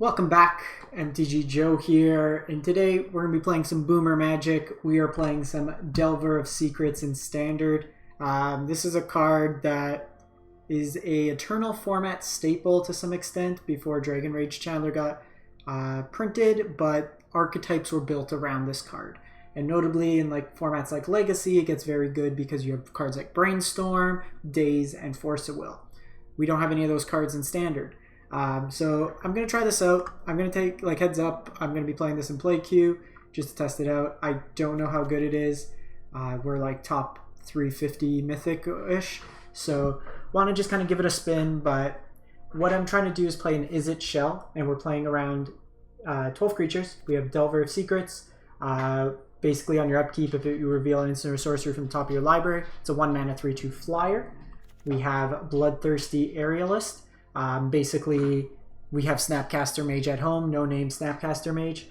Welcome back, MTG Joe here, and today we're going to be playing some Boomer Magic. We are playing some Delver of Secrets in Standard. This is a card that is a Eternal format staple to some extent before Dragon Rage Chandler got printed, but archetypes were built around this card. And notably in formats like Legacy, it gets very good because you have cards like Brainstorm, Daze, and Force of Will. We don't have any of those cards in Standard. So I'm going to try this out. I'm going to take, heads up, I'm going to be playing this in play queue just to test it out. I don't know how good it is. We're top 350 mythic-ish. So want to just kind of give it a spin, but what I'm trying to do is play an Izzet shell, and we're playing around 12 creatures. We have Delver of Secrets. Basically on your upkeep, if you reveal an instant or sorcery from the top of your library, it's a 1-mana 3/2 flyer. We have Bloodthirsty Aerialist. Basically, we have Snapcaster Mage at home, no name Snapcaster Mage.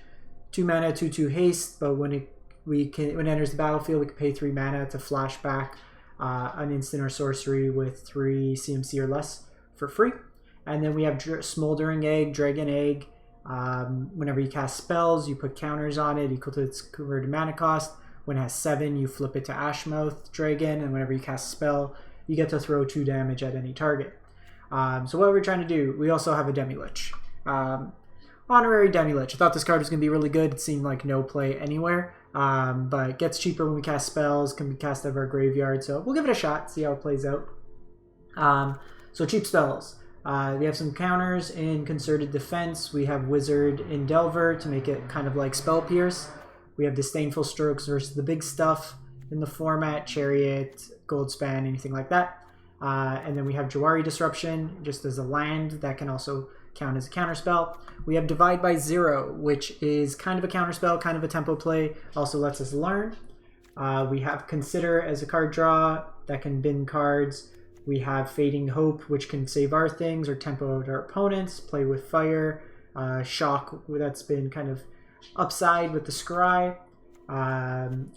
2 mana, 2/2 haste, but when it enters the battlefield, we can pay 3 mana to flash back an instant or sorcery with 3 CMC or less for free. And then we have Smoldering Egg, Dragon Egg. Whenever you cast spells, you put counters on it equal to its converted mana cost. When it has 7, you flip it to Ashmouth Dragon, and whenever you cast a spell, you get to throw 2 damage at any target. So what we're trying to do, we also have a Demi-Lich. Honorary Demi-Lich. I thought this card was going to be really good. It seemed like no play anywhere. But it gets cheaper when we cast spells, can be cast out of our graveyard. So we'll give it a shot, see how it plays out. So cheap spells. We have some counters in Concerted Defense. We have Wizard in Delver to make it kind of like Spell Pierce. We have Disdainful Strokes versus the big stuff in the format, Chariot, Goldspan, anything like that. And then we have Jawari Disruption, just as a land that can also count as a counterspell. We have Divide by Zero, which is kind of a counterspell, kind of a tempo play, also lets us learn. We have Consider as a card draw that can bin cards. We have Fading Hope, which can save our things or tempo out our opponents, play with fire. Shock, that's been kind of upside with the Scry.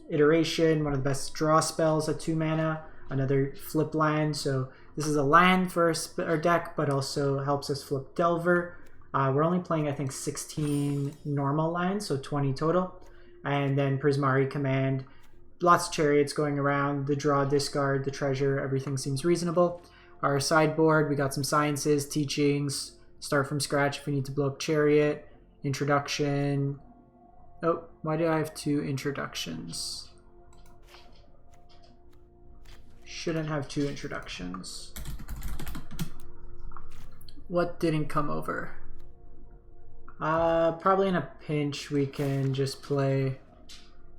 Iteration, one of the best draw spells at 2 mana. Another flip land, so this is a land for our deck, but also helps us flip Delver. We're only playing, I think, 16 normal lands, so 20 total. And then Prismari Command. Lots of Chariots going around, the draw, discard, the treasure, everything seems reasonable. Our sideboard, we got some sciences, teachings, start from scratch if we need to blow up Chariot, introduction. Oh, why do I have 2 introductions? Shouldn't have 2 introductions. What didn't come over? Probably in a pinch we can just play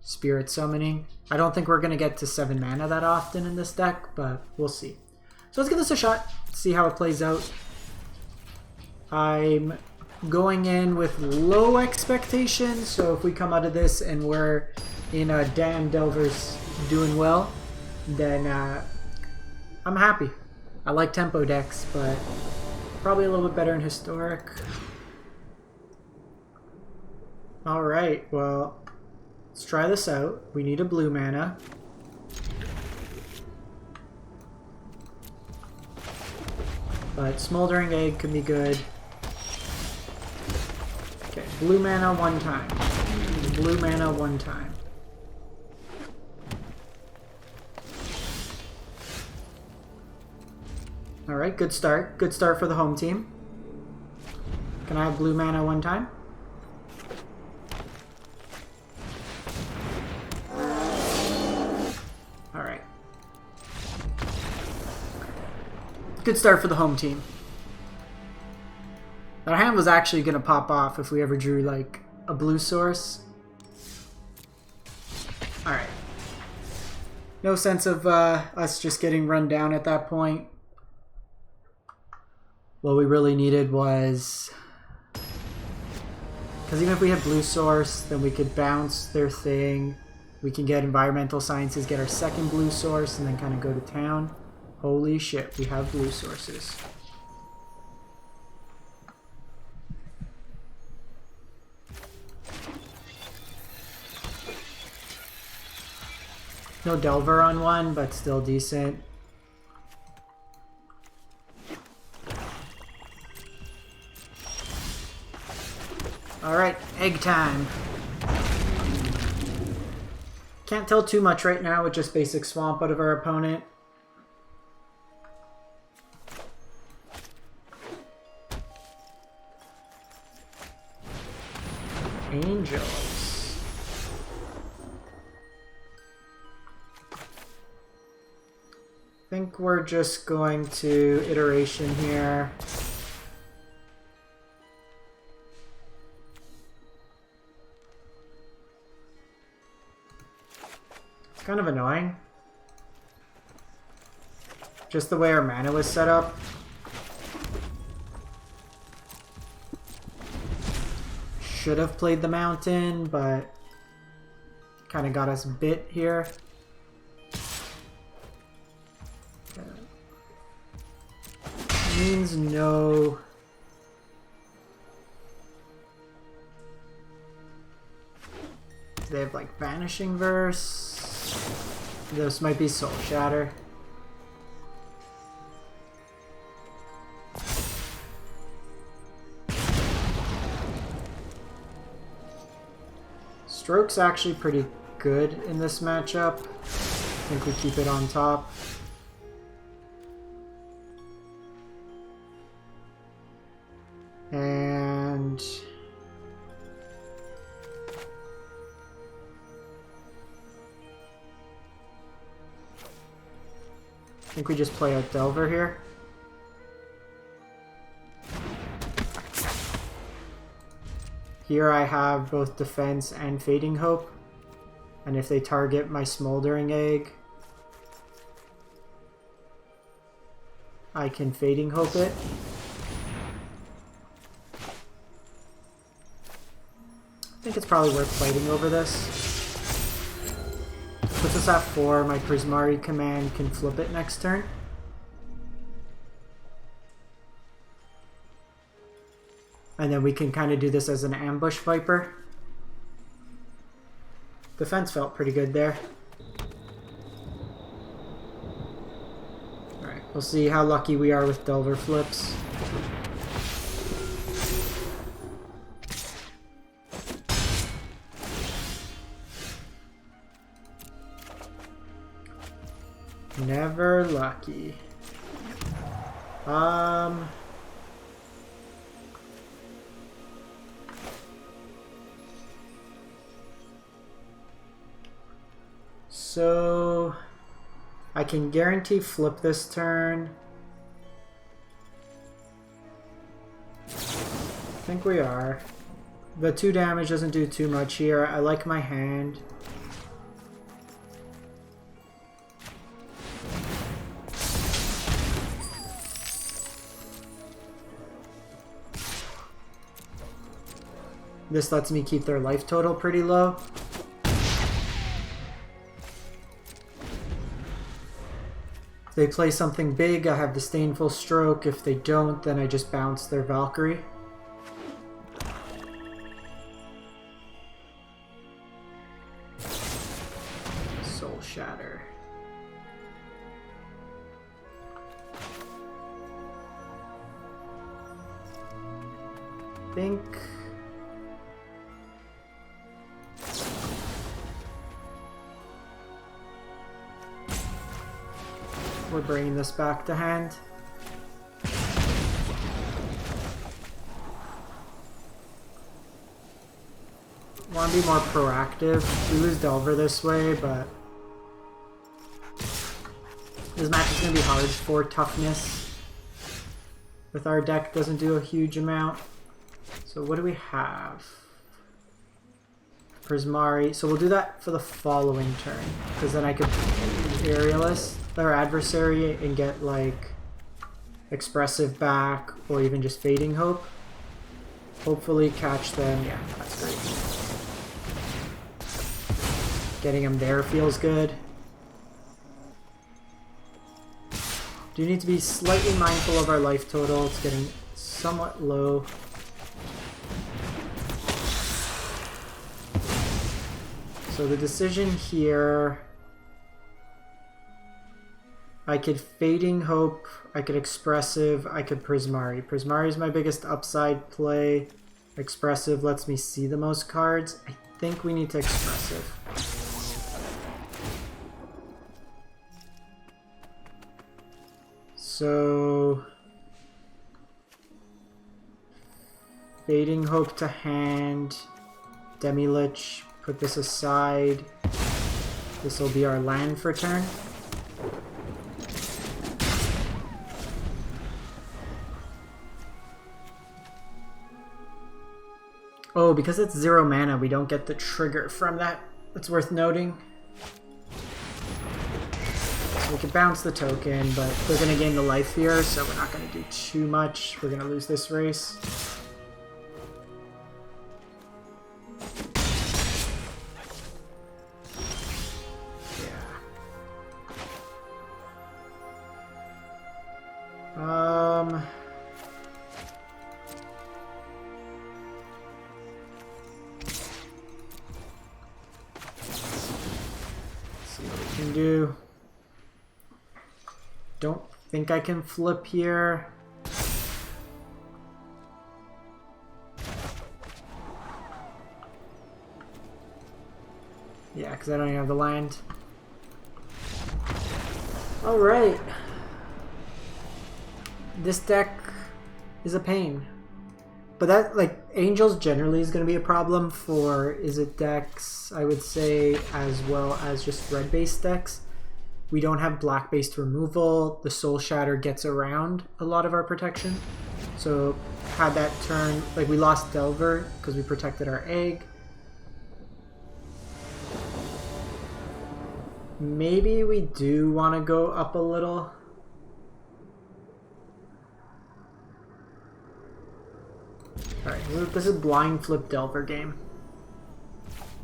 Spirit Summoning. I don't think we're going to get to 7 mana that often in this deck, but we'll see. So let's give this a shot, see how it plays out. I'm going in with low expectations, so if we come out of this and we're in a damn Delver's doing well, then I'm happy. I like tempo decks, but probably a little bit better in Historic. Alright, well, let's try this out. We need a blue mana. But Smoldering Egg could be good. Okay, blue mana 1 time. Blue mana 1 time. Alright, good start. Good start for the home team. Can I have blue mana 1 time? Alright. Good start for the home team. Our hand was actually going to pop off if we ever drew, a blue source. Alright. No sense of us just getting run down at that point. What we really needed was, because even if we had blue source, then we could bounce their thing. We can get environmental sciences, get our 2nd blue source, and then kind of go to town. Holy shit, we have blue sources. No Delver on 1, but still decent. Alright, egg time. Can't tell too much right now with just basic swamp out of our opponent. Angels. I think we're just going to iteration here. It's kind of annoying. Just the way our mana was set up. Should have played the mountain, but kind of got us bit here. Means no. They have like Vanishing Verse. This might be Soul Shatter. Stroke's actually pretty good in this matchup. I think we keep it on top. And I think we just play out Delver here. Here I have both Defense and Fading Hope. And if they target my Smoldering Egg, I can Fading Hope it. I think it's probably worth fighting over this. Puts us at 4, my Prismari command can flip it next turn. And then we can kind of do this as an ambush Viper. Defense felt pretty good there. Alright, we'll see how lucky we are with Delver flips. Never lucky. So I can guarantee flip this turn. I think we are. The 2 damage doesn't do too much here. I like my hand. This lets me keep their life total pretty low. If they play something big, I have Disdainful Stroke. If they don't, then I just bounce their Valkyrie. Soul Shatter. Think. We're bringing this back to hand. Want to be more proactive. We lose Delver this way, but this match is going to be hard for toughness. With our deck, doesn't do a huge amount. So what do we have? Prismari. So we'll do that for the following turn, because then I could Aerialist our adversary and get like Expressive back, or even just Fading Hope. Hopefully catch them. Yeah, that's great. Getting them there feels good. Do need to be slightly mindful of our life total. It's getting somewhat low. So the decision here, I could Fading Hope, I could Expressive, I could Prismari. Prismari is my biggest upside play. Expressive lets me see the most cards. I think we need to expressive. So... Fading Hope to hand. Demi-Lich, put this aside. This will be our land for turn. Oh, because it's 0 mana, we don't get the trigger from that. That's worth noting. So we can bounce the token, but they're going to gain the life here, so we're not going to do too much. We're going to lose this race. Do. Don't think I can flip here. Yeah, because I don't even have the land. Alright. This deck is a pain. But that, like, Angels generally is going to be a problem for Izzet decks, I would say, as well as just red-based decks. We don't have black-based removal. The Soul Shatter gets around a lot of our protection. So, had that turn, like, we lost Delver because we protected our egg. Maybe we do want to go up a little. Alright, this is blind flip Delver game.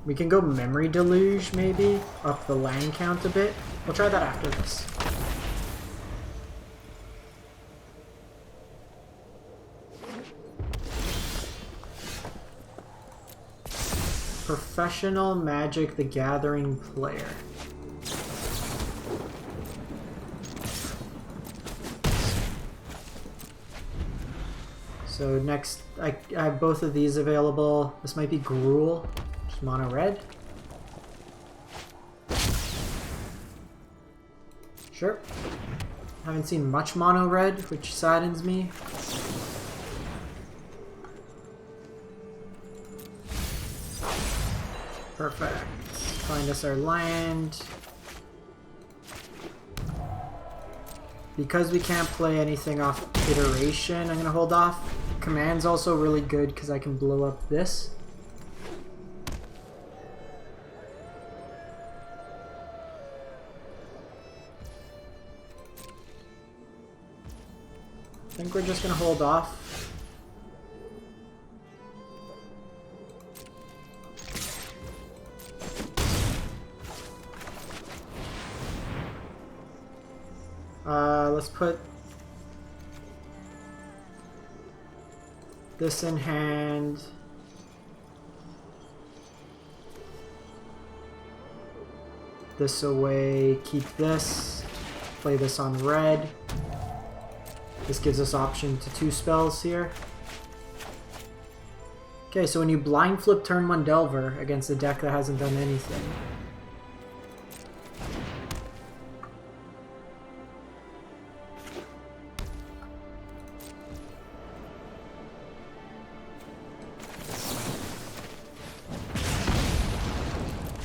We can go Memory Deluge, maybe, up the land count a bit. We'll try that after this. Professional Magic the Gathering player. So next, I have both of these available. This might be Gruul, just mono red. Sure. Haven't seen much mono red, which saddens me. Perfect. Find us our land. Because we can't play anything off Iteration, I'm gonna hold off. Command's also really good because I can blow up this. I think we're just gonna hold off. Let's put this in hand. This away, keep this. Play this on red. This gives us option to 2 spells here. Okay, so when you blind flip turn 1 Delver against a deck that hasn't done anything.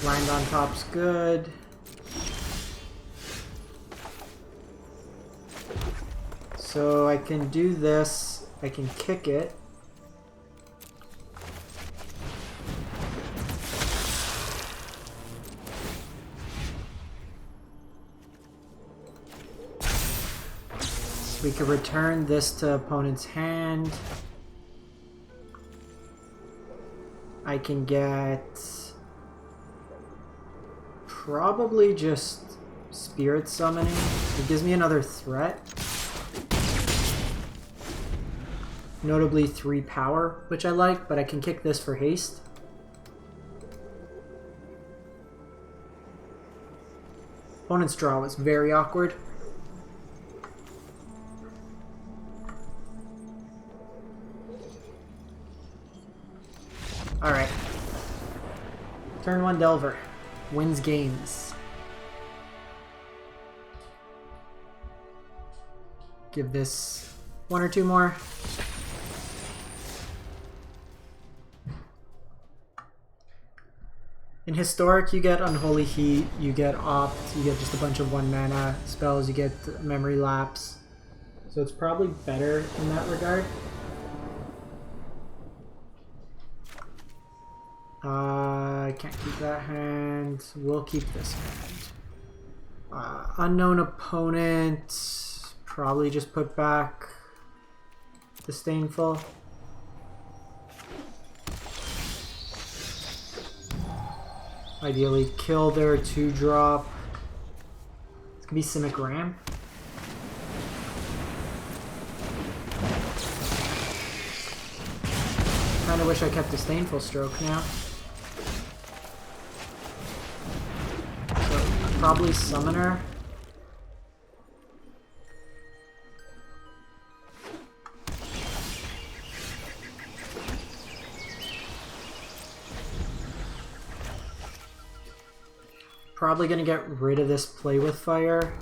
Land on top's good. So I can do this. I can kick it. We could return this to opponent's hand. I can get probably just Spirit Summoning. It gives me another threat. Notably 3 power, which I like, but I can kick this for haste. Opponent's draw was very awkward. Alright. Turn 1 Delver. Wins games. Give this 1 or 2 more. In Historic, you get Unholy Heat, you get Opt, you get just a bunch of 1 mana spells, you get Memory Lapse. So it's probably better in that regard. I can't keep that hand. We'll keep this hand. Unknown Opponent. Probably just put back Disdainful. Ideally kill their 2-drop. It's gonna be Simic Ram. Kinda wish I kept Disdainful Stroke now. So probably Summoner. Probably gonna get rid of this Play with Fire.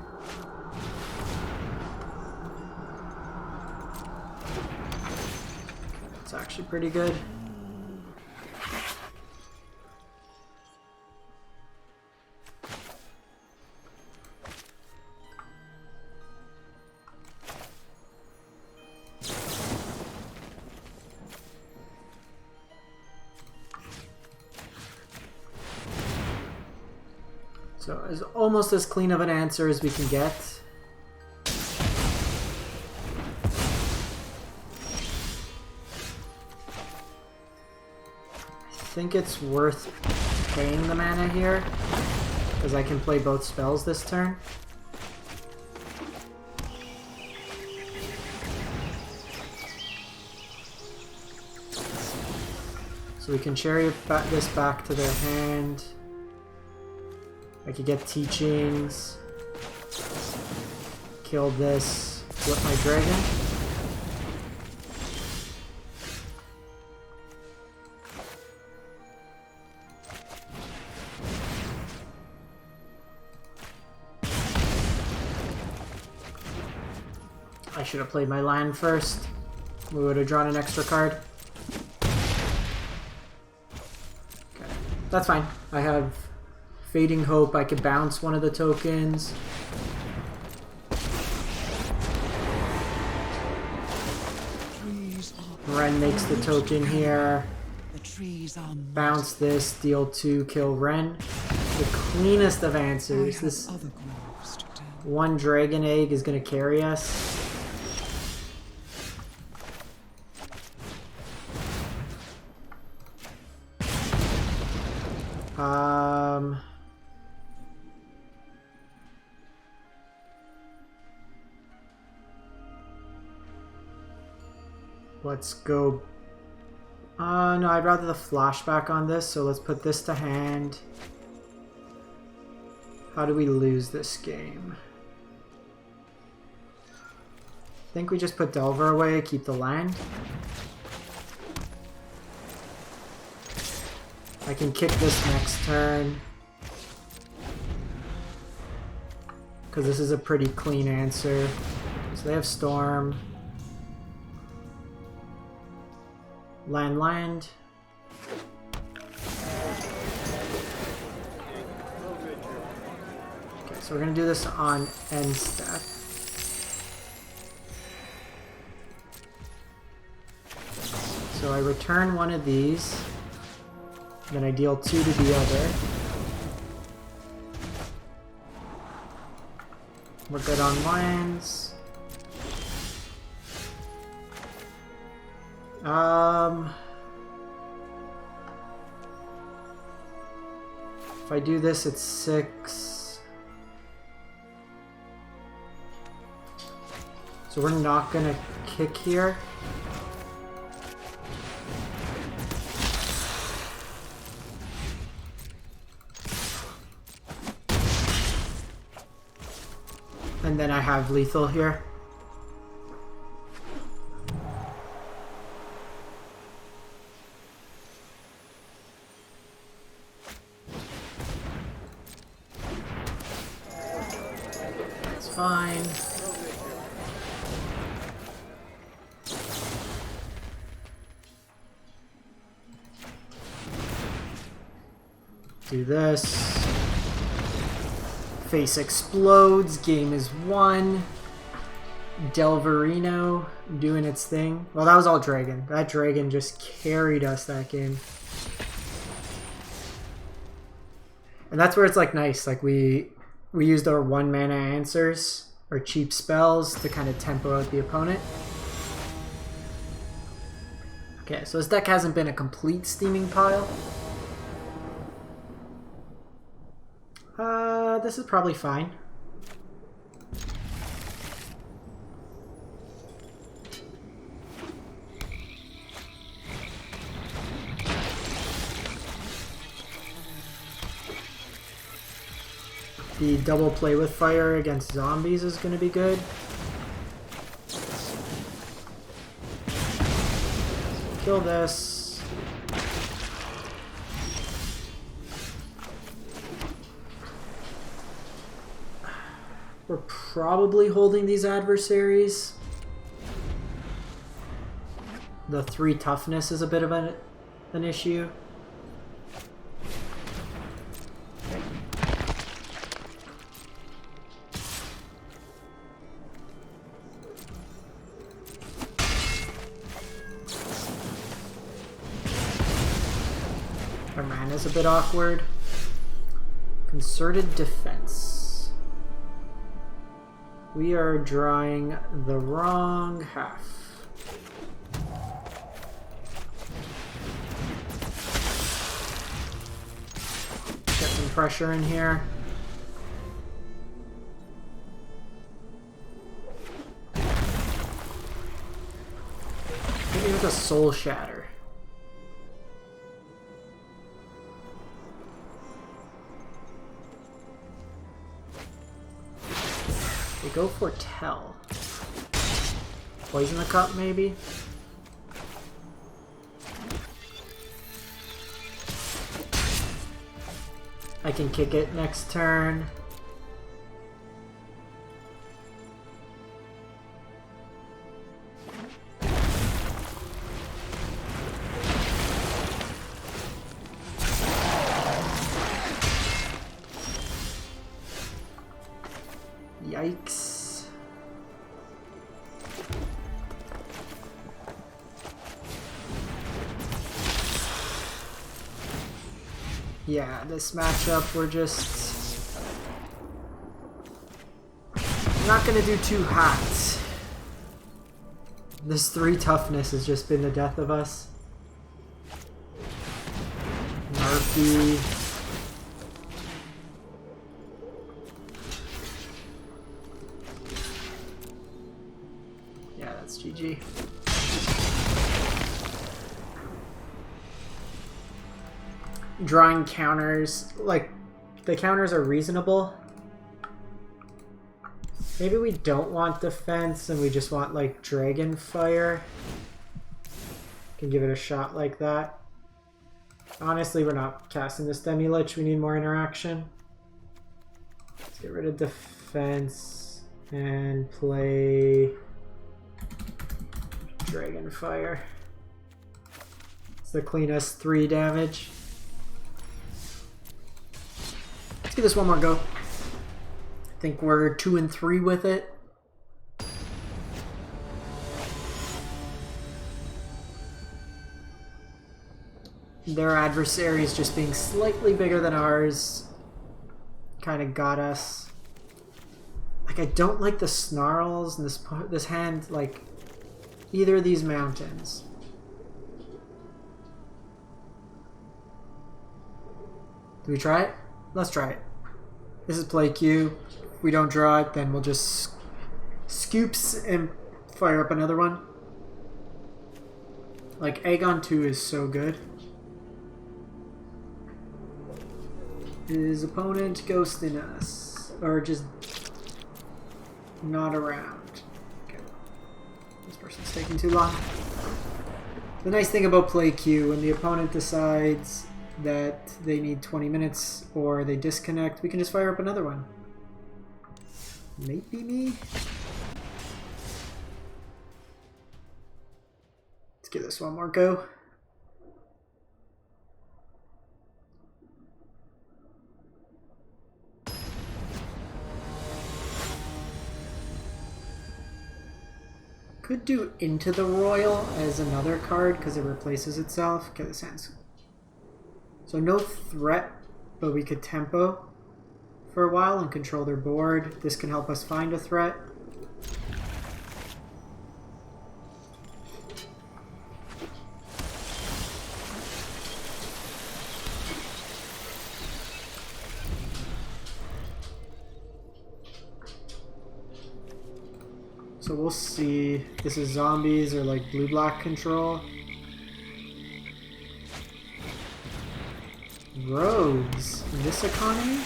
It's actually pretty good. So it's almost as clean of an answer as we can get. I think it's worth paying the mana here, because I can play both spells this turn. So we can chariot this back to their hand. I could get Teachings, kill this, flip my dragon. I should have played my land first. We would have drawn an extra card. Okay, that's fine. I have Fading Hope. I could bounce one of the tokens. Ren makes the token here. Bounce this, deal 2, kill Ren. The cleanest of answers. This 1 Dragon Egg is going to carry us. Let's go. No, I'd rather the flashback on this, so let's put this to hand. How do we lose this game? I think we just put Delver away, keep the land. I can kick this next turn, because this is a pretty clean answer. So they have Storm. Land. Okay, so we're gonna do this on end step. So I return one of these, then I deal 2 to the other. We're good on lands. If I do this, it's 6. So we're not gonna kick here. And then I have lethal here. fine. Do this. Face explodes. Game is won. Delverino doing its thing. Well, that was all dragon. That dragon just carried us that game. And that's where it's like nice. Like we used our 1 mana answers or cheap spells to kind of tempo out the opponent. Okay, so this deck hasn't been a complete steaming pile. This is probably fine. The double play with fire against zombies is going to be good. Kill this. We're probably holding these adversaries. The 3 toughness is a bit of an issue. Our mana's a bit awkward. Concerted defense. We are drawing the wrong half. Get some pressure in here. Maybe with a soul shatter. They go for Tell. Poison the cup, maybe? I can kick it next turn. Yikes. Yeah, this matchup we're just not gonna do too hot. This 3 toughness has just been the death of us. Murphy. Yeah, that's GG. Drawing counters, like, the counters are reasonable. Maybe we don't want defense and we just want, like, dragon fire. Can give it a shot like that. Honestly, we're not casting this Demi-Lich, we need more interaction. Let's get rid of defense and play dragon fire. It's the cleanest 3 damage. Let's give this one more go. I think we're 2 and 3 with it. Their adversaries just being slightly bigger than ours kind of got us. Like, I don't like the snarls and this hand, like, either of these mountains. Do we try it? Let's try it. This is play Q. If we don't draw it, then we'll just scoops and fire up another one. Like, Aegon 2 is so good. His opponent ghosting us. Or just not around. Okay. This person's taking too long. The nice thing about play Q, when the opponent decides that they need 20 minutes or they disconnect, we can just fire up another one. Maybe me? Let's give this one more go. Could do Into the Royal as another card because it replaces itself. Okay, this ends. So no threat, but we could tempo for a while and control their board. This can help us find a threat. So we'll see. This is zombies or like blue-black control. Rogues in this economy?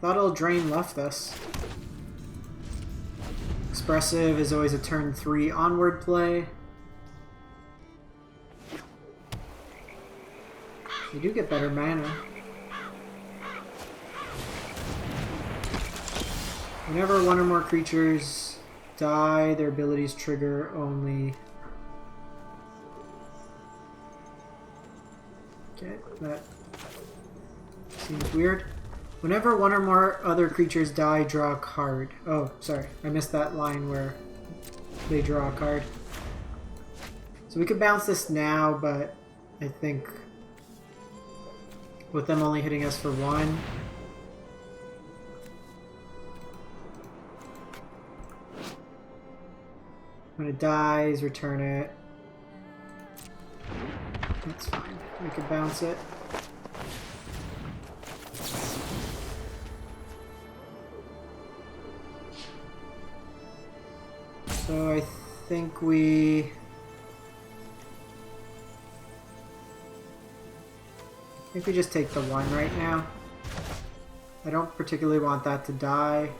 Thought Eldraine left us. Expressive is always a turn 3 onward play. You do get better mana. Whenever one or more creatures die, their abilities trigger only. Okay, that seems weird. Whenever one or more other creatures die, draw a card. Oh, sorry. I missed that line where they draw a card. So we could bounce this now, but I think with them only hitting us for 1, when it dies, return it. That's fine. We could bounce it. So I think we just take the 1 right now. I don't particularly want that to die.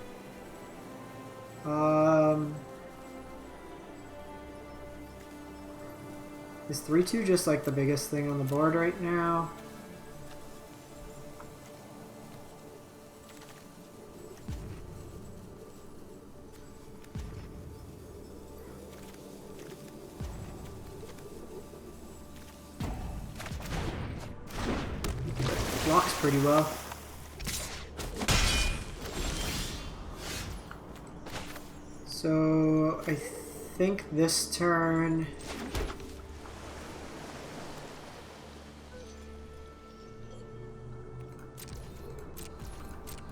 Is 3/2 just like the biggest thing on the board right now? Blocks pretty well. So I think this turn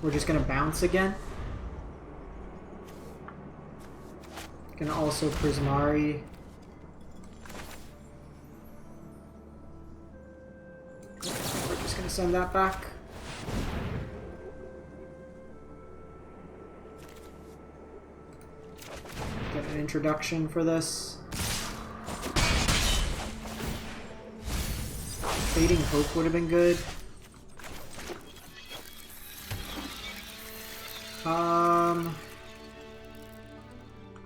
we're just gonna bounce again. Gonna also Prismari. We're just gonna send that back. Get an introduction for this. Fading Hope would have been good.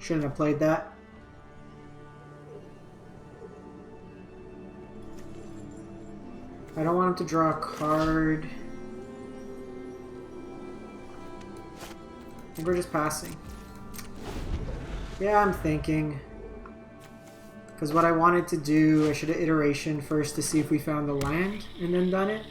Shouldn't have played that. I don't want him to draw a card. I think we're just passing. Yeah, I'm thinking. Because what I wanted to do, I should have iteration first to see if we found the land and then done it.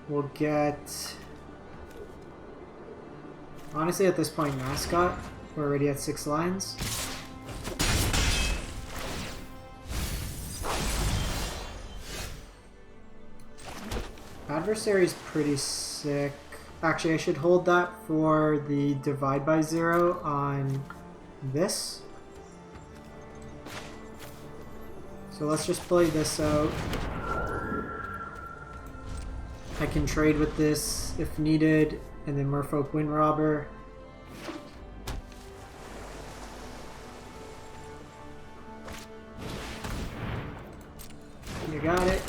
We'll get... Honestly, at this point, Mascot. We're already at 6 lines. Adversary's pretty sick. Actually, I should hold that for the divide by 0 on this. So let's just play this out. I can trade with this if needed, and then Merfolk Wind Robber. You got it.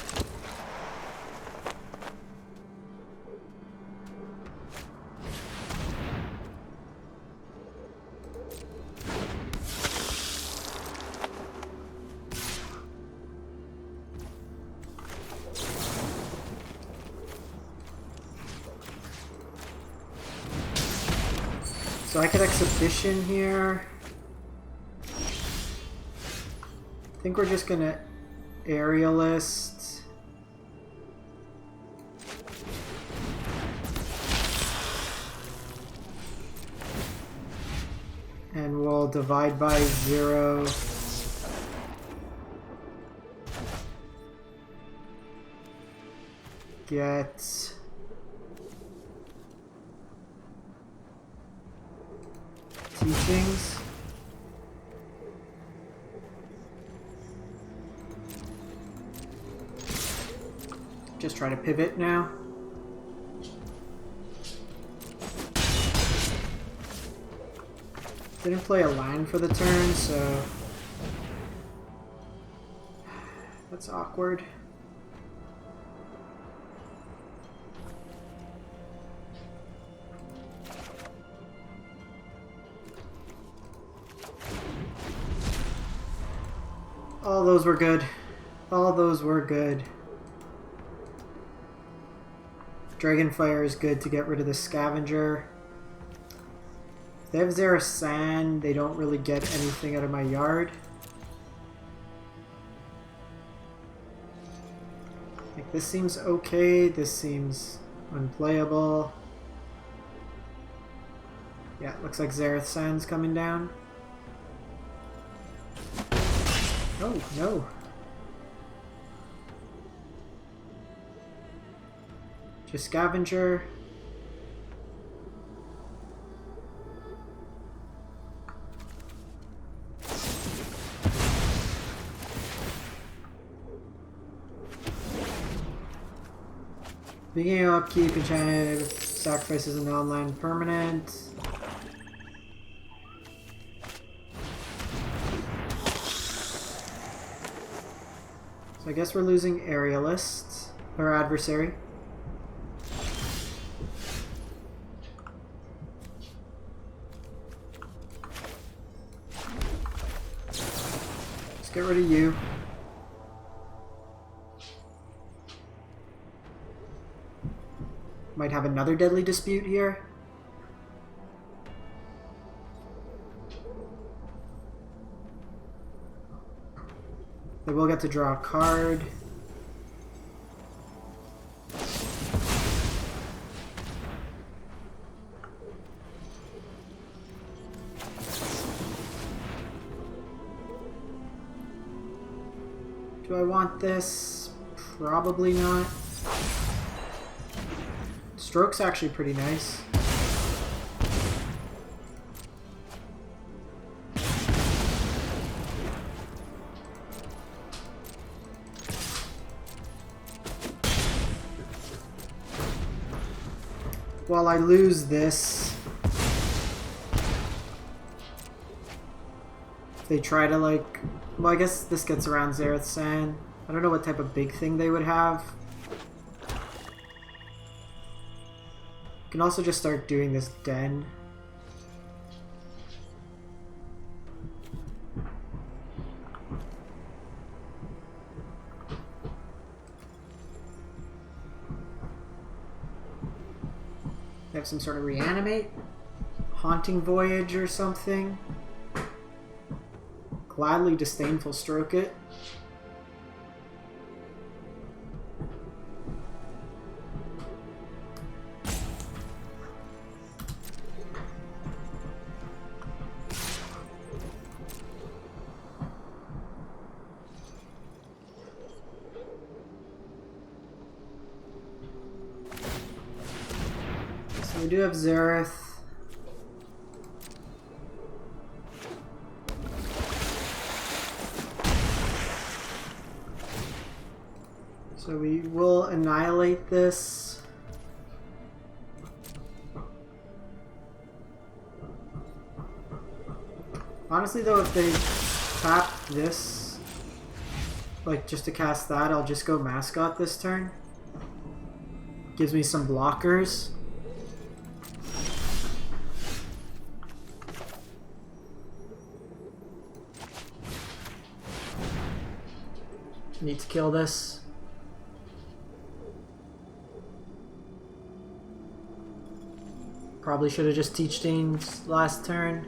So I could exhibition here. I think we're just gonna aerialist. And we'll divide by 0. Get teachings. Just try to pivot now. Didn't play a line for the turn, so that's awkward. All those were good. All those were good. Dragonfire is good to get rid of the scavenger. If they have Xerath Sand, they don't really get anything out of my yard. Like, this seems okay. This seems unplayable. Yeah, looks like Xerath Sand's coming down. Oh, no. Just scavenger. Beginning of upkeep, enchanted, sacrifices an online permanent. So I guess we're losing aerialist, or adversary. Let's get rid of you. Might have another deadly dispute here. They will get to draw a card. Do I want this? Probably not. Stroke's actually pretty nice. While I lose this, they try to, like, well, I guess this gets around Xerath Sand. I don't know what type of big thing they would have. Can also just start doing this den. They have some sort of reanimate, haunting voyage or something. Gladly disdainful stroke it. We do have Xerath. So we will annihilate this. Honestly though, if they tap this, like just to cast that, I'll just go Mascot this turn. Gives me some blockers. Need to kill this. Probably should have just Teach-Stained last turn.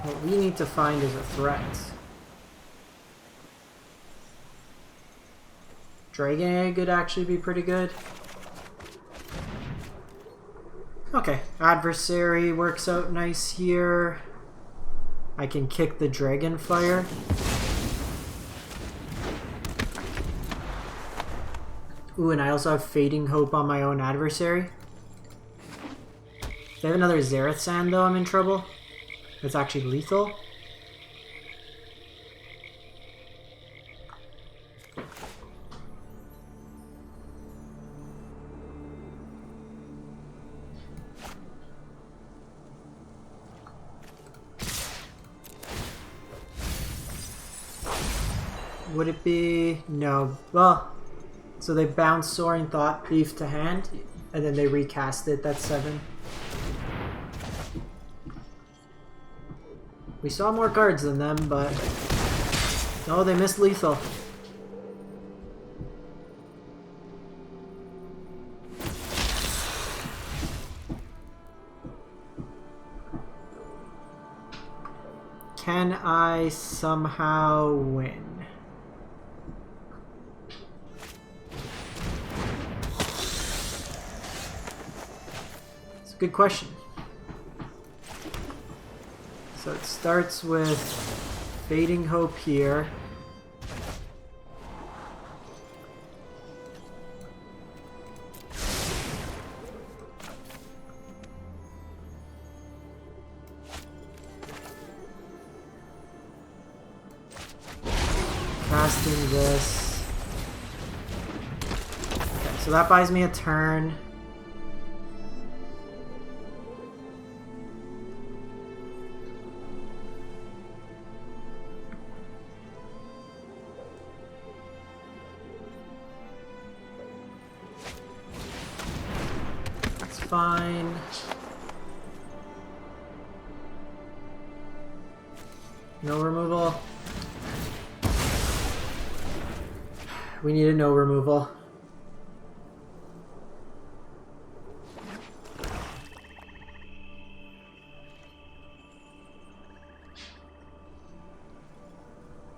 What we need to find is a threat. Dragon Egg would actually be pretty good. Okay, Adversary works out nice here. I can kick the Dragonfire. Ooh, and I also have Fading Hope on my own Adversary. If they have another Zareth Sand though, I'm in trouble. It's actually lethal. Would it be? No. Well, so they bounce Soaring Thought Thief to hand, and then they recast it. That's 7. We saw more cards than them, but... Oh, they missed lethal. Can I somehow win? It's a good question. So it starts with Fading Hope here. Casting this. Okay, so that buys me a turn. Fine. No removal. We need a no removal.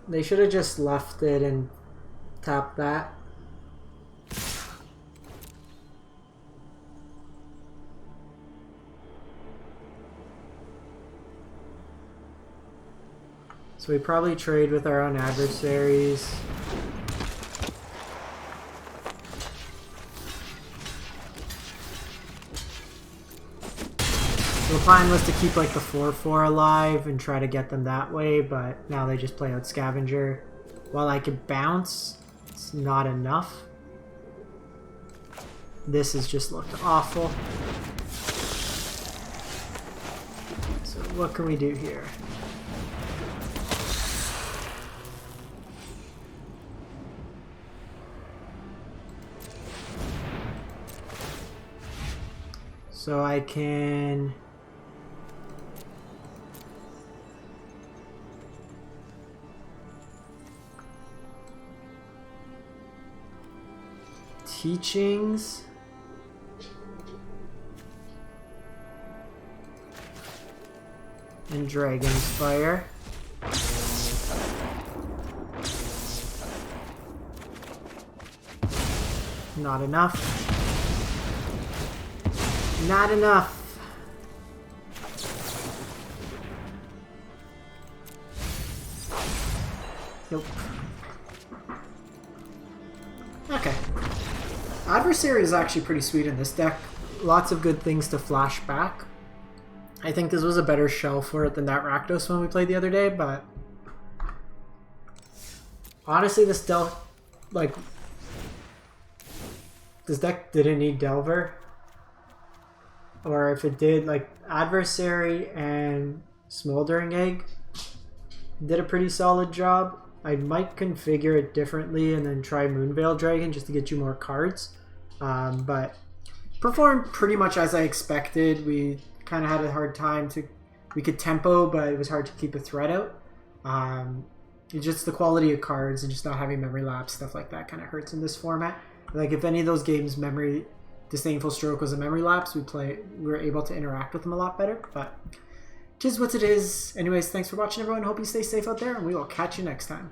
They should have just left it and tapped that. So we probably trade with our own adversaries. So the plan was to keep like the 4/4 alive and try to get them that way, but now they just play out Scavenger. While I could bounce, it's not enough. This has just looked awful. So what can we do here? So I can Teachings and Dragon's Fire. Not enough. Not enough. Nope. Okay. Adversary is actually pretty sweet in this deck. Lots of good things to flash back. I think this was a better shell for it than that Rakdos one we played the other day, but honestly this deck, like, this deck didn't need Delver. Or if it did, like, Adversary and Smoldering Egg did a pretty solid job. I might configure it differently and then try Moonveil Dragon just to get you more cards. But performed pretty much as I expected. We kind of had a hard time to we could tempo, but it was hard to keep a threat out. It's just the quality of cards and just not having memory lapse, stuff like that kind of hurts in this format. Like if any of those games memory Disdainful Stroke was a memory lapse, we were able to interact with them a lot better, but just what it is. Anyways, thanks for watching everyone. Hope you stay safe out there, and we will catch you next time.